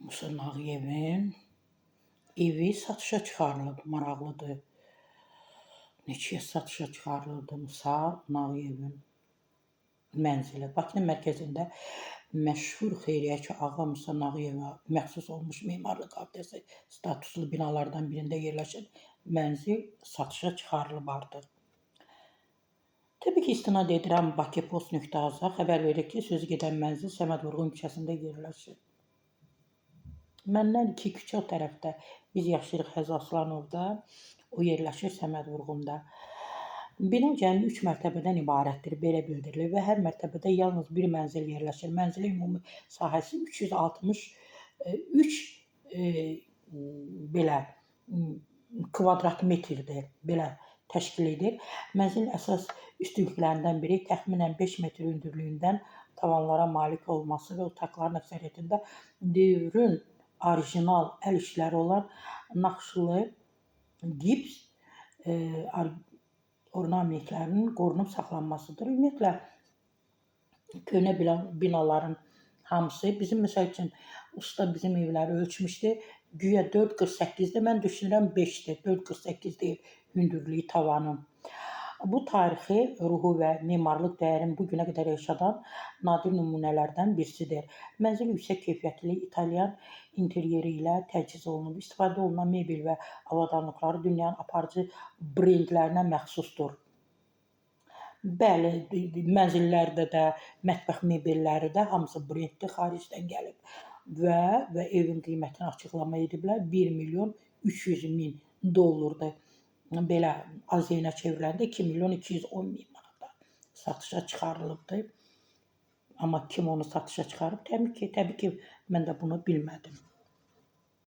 Musa Nağıyevin evi satışa çıxarılıb, maraqlıdır. Neçəyə satışa çıxarıldı Musa Nağıyevin mənzili. Bakının mərkəzində məşhur xeyriyyəçi ağa Musa Nağıyevə məxsus olmuş memarlıq abidəsi statuslu binalardan birində yerləşən mənzil satışa çıxarılıb artıq. Təbii ki, istinad edirəm Bakıpost.az-a xəbər verir ki, sözü gedən mənzil Səməd Vurğun küçəsində yerləşir. Məndən 2 küçə o tərəfdə, biz yaşayırıq Həzi Aslanovda, o yerləşir Səməd Vurğunda. Bina cəmi 3 mərtəbədən ibarətdir, belə bildirilir və hər mərtəbədə yalnız bir mənzil yerləşir. Mənzilin ümumi sahəsi 363 belə kvadrat metrdir, belə təşkil edir. Mənzilin əsas üstünlüklərindən biri təxminən 5 metr hündürlüyündən tavanlara malik olması və otaqların əksəriyyətində dövrün orijinal əl işləri olan naxışlı gips ornamentlərinin qorunub saxlanmasıdır. Ümumiyyətlə, köhnə binaların hamısı, bizim məsəl üçün usta bizim evləri ölçmüşdü, güya 4.48-dir, mən düşünürəm 5-dir, 4.48 deyil hündürlüyü tavanın. Bu tarixi, ruhu və memarlıq dəyərini bu günə qədər yaşadan nadir nümunələrdən birisidir. Mənzil yüksək keyfiyyətli İtalyan interyeri ilə təchiz olunub. İstifadə olunan mebel və avadanlıqları dünyanın aparıcı brendlərinə məxsusdur. Bəli, mənzillərdə də, mətbəx mebelləri də hamısı brenddir, xaricdən gəlib və evin qiymətini açıqlama ediblər. 1.300.000 dollardır. Belə azeyinə çevriləndə 2.210.000 manata satışa çıxarılıbdır. Amma kim onu satışa çıxarıb? Təbii ki, mən də bunu bilmədim.